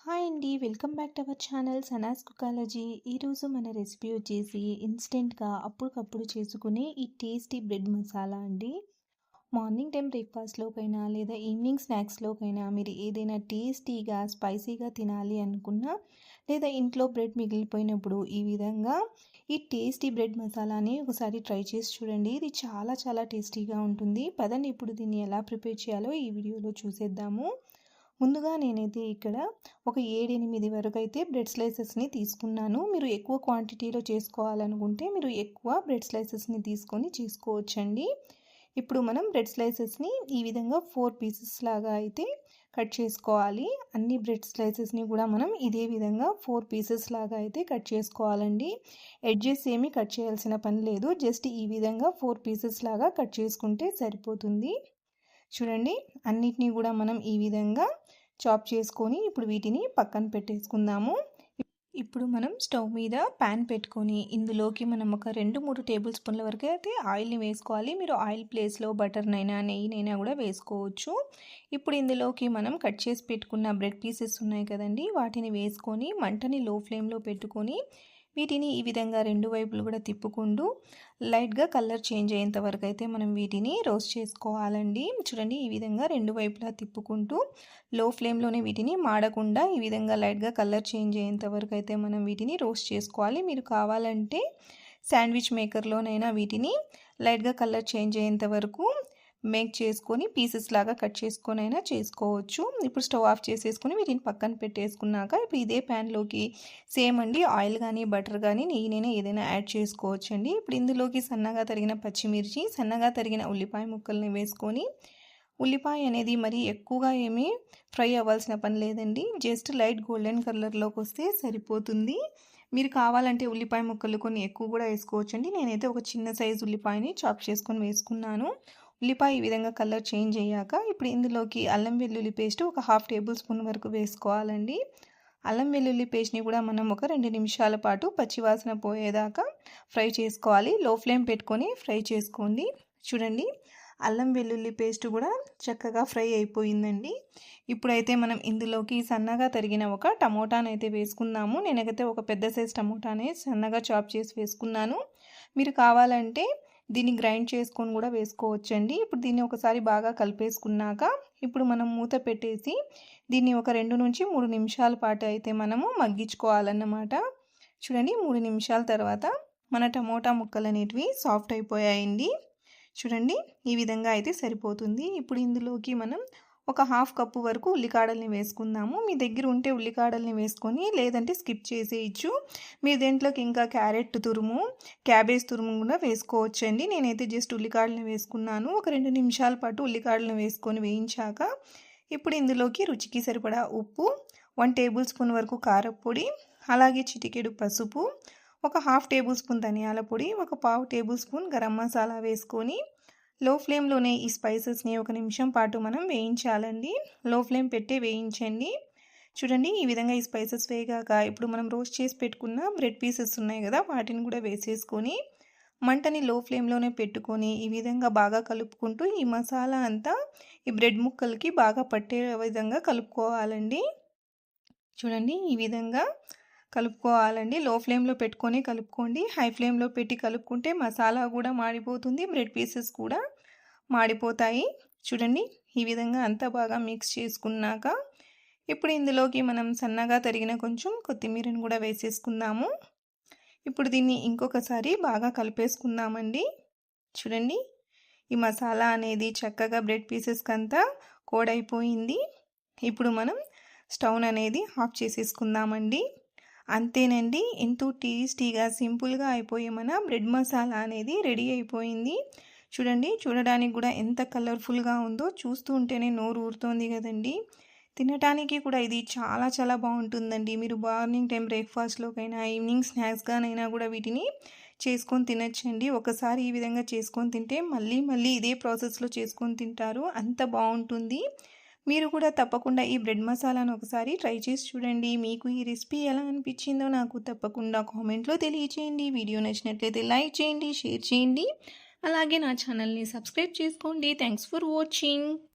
Hi అండి. Welcome back to our channel Sanas కుకాలజీ. ఈరోజు మన రెసిపీ వచ్చేసి ఇన్స్టెంట్గా అప్పటికప్పుడు చేసుకునే ఈ టేస్టీ బ్రెడ్ మసాలా అండి. మార్నింగ్ టైం బ్రేక్ఫాస్ట్లోకైనా లేదా ఈవినింగ్ స్నాక్స్లోకైనా మీరు ఏదైనా టేస్టీగా స్పైసీగా తినాలి అనుకున్నా లేదా ఇంట్లో బ్రెడ్ మిగిలిపోయినప్పుడు ఈ విధంగా ఈ టేస్టీ బ్రెడ్ మసాలాని ఒకసారి ట్రై చేసి చూడండి. ఇది చాలా చాలా టేస్టీగా ఉంటుంది. పదండి ఇప్పుడు దీన్ని ఎలా ప్రిపేర్ చేయాలో ఈ వీడియోలో చూసేద్దాము. ముందుగా నేనైతే ఇక్కడ ఒక 7-8 వరకు అయితే బ్రెడ్ స్లైసెస్ని తీసుకున్నాను. మీరు ఎక్కువ క్వాంటిటీలో చేసుకోవాలనుకుంటే మీరు ఎక్కువ బ్రెడ్ స్లైసెస్ని తీసుకొని చేసుకోవచ్చండి. ఇప్పుడు మనం బ్రెడ్ స్లైసెస్ని ఈ విధంగా 4 పీసెస్ లాగా అయితే కట్ చేసుకోవాలి. అన్ని బ్రెడ్ స్లైసెస్ని కూడా మనం ఇదే విధంగా 4 పీసెస్ లాగా అయితే కట్ చేసుకోవాలండి. ఎడ్జెస్ ఏమీ కట్ చేయాల్సిన పని లేదు. జస్ట్ ఈ విధంగా 4 పీసెస్ లాగా కట్ చేసుకుంటే సరిపోతుంది. చూడండి, అన్నిటినీ కూడా మనం ఈ విధంగా చాప్ చేసుకొని ఇప్పుడు వీటిని పక్కన పెట్టేసుకుందాము. ఇప్పుడు మనం స్టవ్ మీద ప్యాన్ పెట్టుకొని ఇందులోకి మనం ఒక 2-3 టేబుల్ స్పూన్ల వరకు అయితే ఆయిల్ని వేసుకోవాలి. మీరు ఆయిల్ ప్లేస్లో బటర్నైనా నెయ్యినైనా కూడా వేసుకోవచ్చు. ఇప్పుడు ఇందులోకి మనం కట్ చేసి పెట్టుకున్న బ్రెడ్ పీసెస్ ఉన్నాయి కదండి, వాటిని వేసుకొని మంటని లో ఫ్లేమ్లో పెట్టుకొని వీటిని ఈ విధంగా 2 వైపులు కూడా తిప్పుకుంటూ లైట్గా కలర్ చేంజ్ అయ్యేంత వరకు అయితే మనం వీటిని రోస్ట్ చేసుకోవాలండి. చూడండి, ఈ విధంగా 2 వైపులా తిప్పుకుంటూ లో ఫ్లేమ్లోనే వీటిని మాడకుండా ఈ విధంగా లైట్గా కలర్ చేంజ్ అయ్యేంత వరకు అయితే మనం వీటిని రోస్ట్ చేసుకోవాలి. మీరు కావాలంటే శాండ్విచ్ మేకర్లోనైనా వీటిని లైట్గా కలర్ చేంజ్ అయ్యేంత వరకు మేక్ చేసుకొని పీసెస్ లాగా కట్ చేసుకొని అయినా చేసుకోవచ్చు. ఇప్పుడు స్టవ్ ఆఫ్ చేసేసుకొని వీటిని పక్కన పెట్టేసుకున్నాక ఇప్పుడు ఇదే ప్యాన్లోకి సేమ్ అండి ఆయిల్ కానీ బటర్ కానీ నెయ్యినైనా ఏదైనా యాడ్ చేసుకోవచ్చు అండి. ఇప్పుడు ఇందులోకి సన్నగా తరిగిన పచ్చిమిర్చి, సన్నగా తరిగిన ఉల్లిపాయ ముక్కల్ని వేసుకొని, ఉల్లిపాయ అనేది మరి ఎక్కువగా ఏమీ ఫ్రై అవ్వాల్సిన పని లేదండి. జస్ట్ లైట్ గోల్డెన్ కలర్లోకి వస్తే సరిపోతుంది. మీరు కావాలంటే ఉల్లిపాయ ముక్కలు కొన్ని ఎక్కువ కూడా వేసుకోవచ్చండి. నేనైతే ఒక చిన్న సైజు ఉల్లిపాయని చాప్ చేసుకొని వేసుకున్నాను. ఉల్లిపాయ ఈ విధంగా కలర్ చేంజ్ అయ్యాక ఇప్పుడు ఇందులోకి అల్లం వెల్లుల్లి పేస్ట్ ఒక 1/2 టేబుల్ స్పూన్ వరకు వేసుకోవాలండి. అల్లం వెల్లుల్లి పేస్ట్ని కూడా మనం ఒక 2 నిమిషాల పాటు పచ్చివాసన పోయేదాకా ఫ్రై చేసుకోవాలి. లో ఫ్లేమ్ పెట్టుకొని ఫ్రై చేసుకోండి. చూడండి, అల్లం వెల్లుల్లి పేస్ట్ కూడా చక్కగా ఫ్రై అయిపోయిందండి. ఇప్పుడైతే మనం ఇందులోకి సన్నగా తరిగిన ఒక టమోటాను అయితే వేసుకుందాము. నేనైతే ఒక పెద్ద సైజ్ టమోటానే సన్నగా చాప్ చేసి వేసుకున్నాను. మీరు కావాలంటే దీన్ని గ్రైండ్ చేసుకొని కూడా వేసుకోవచ్చండి. ఇప్పుడు దీన్ని ఒకసారి బాగా కలిపేసుకున్నాక ఇప్పుడు మనం మూత పెట్టేసి దీన్ని ఒక 2-3 నిమిషాల పాటు అయితే మనము మగ్గించుకోవాలన్నమాట. చూడండి, 3 నిమిషాల తర్వాత మన టమోటా ముక్కలు అనేటివి సాఫ్ట్ అయిపోయాయండి. చూడండి, ఈ విధంగా అయితే సరిపోతుంది. ఇప్పుడు ఇందులోకి మనం ఒక 1/2 కప్పు వరకు ఉల్లికాడల్ని వేసుకుందాము. మీ దగ్గర ఉంటే ఉల్లికాడల్ని వేసుకొని లేదంటే స్కిప్ చేసేయచ్చు. మీరు దేంట్లోకి ఇంకా క్యారెట్ తురుము, క్యాబేజ్ తురుము కూడా వేసుకోవచ్చండి. నేనైతే జస్ట్ ఉల్లికాడల్ని వేసుకున్నాను. ఒక 2 నిమిషాల పాటు ఉల్లికాడల్ని వేసుకొని వేయించాక ఇప్పుడు ఇందులోకి రుచికి సరిపడా ఉప్పు, 1 టేబుల్ స్పూన్ వరకు కారపొడి, అలాగే చిటికెడు పసుపు, ఒక 1/2 టేబుల్ స్పూన్ ధనియాల పొడి, ఒక 1/4 టేబుల్ స్పూన్ గరం మసాలా వేసుకొని లో ఫ్లేమ్లోనే ఈ స్పైసెస్ని 1 నిమిషం పాటు మనం వేయించాలండి. లో ఫ్లేమ్ పెట్టి వేయించండి. చూడండి, ఈ విధంగా ఈ స్పైసెస్ వేగాక ఇప్పుడు మనం రోస్ట్ చేసి పెట్టుకున్న బ్రెడ్ పీసెస్ ఉన్నాయి కదా, వాటిని కూడా వేసేసుకొని మంటని లో ఫ్లేమ్లోనే పెట్టుకొని ఈ విధంగా బాగా కలుపుకుంటూ ఈ మసాలా అంతా ఈ బ్రెడ్ ముక్కలకి బాగా పట్టే విధంగా కలుపుకోవాలండి. చూడండి, ఈ విధంగా కలుపుకోవాలండి. లో ఫ్లేమ్లో పెట్టుకొని కలుపుకోండి. హై ఫ్లేమ్లో పెట్టి కలుపుకుంటే మసాలా కూడా మాడిపోతుంది, బ్రెడ్ పీసెస్ కూడా మాడిపోతాయి. చూడండి, ఈ విధంగా అంతా బాగా మిక్స్ చేసుకున్నాక ఇప్పుడు ఇందులోకి మనం సన్నగా తరిగిన కొంచెం కొత్తిమీరని కూడా వేసేసుకుందాము. ఇప్పుడు దీన్ని ఇంకొకసారి బాగా కలిపేసుకుందామండి. చూడండి, ఈ మసాలా అనేది చక్కగా బ్రెడ్ పీసెస్కి అంతా కోడైపోయింది. ఇప్పుడు మనం స్టవ్ అనేది ఆఫ్ చేసేసుకుందామండి. అంతేనండి, ఎంతో టేస్టీగా సింపుల్గా అయిపోయే మన బ్రెడ్ మసాలా అనేది రెడీ అయిపోయింది. చూడండి, చూడడానికి కూడా ఎంత కలర్ఫుల్గా ఉందో, చూస్తూ ఉంటేనే నోరు ఊరుతోంది కదండి. తినడానికి కూడా ఇది చాలా చాలా బాగుంటుందండి. మీరు మార్నింగ్ టైం బ్రేక్ఫాస్ట్లోకైనా ఈవినింగ్ స్నాక్స్గానైనా కూడా వీటిని చేసుకొని తినచ్చండి. ఒకసారి ఈ విధంగా చేసుకొని తింటే మళ్ళీ మళ్ళీ ఇదే ప్రాసెస్లో చేసుకొని తింటారు, అంత బాగుంటుంది. మీరు కూడా తప్పకుండా ఈ బ్రెడ్ మసాలాను ఒకసారి ట్రై చేసి చూడండి. మీకు ఈ రెసిపీ ఎలా అనిపించిందో నాకు తప్పకుండా కామెంట్లో తెలియచేయండి. వీడియో నచ్చినట్లయితే లైక్ చేయండి, షేర్ చేయండి, అలాగే నా ఛానల్ని సబ్స్క్రైబ్ చేసుకోండి. Thanks for watching.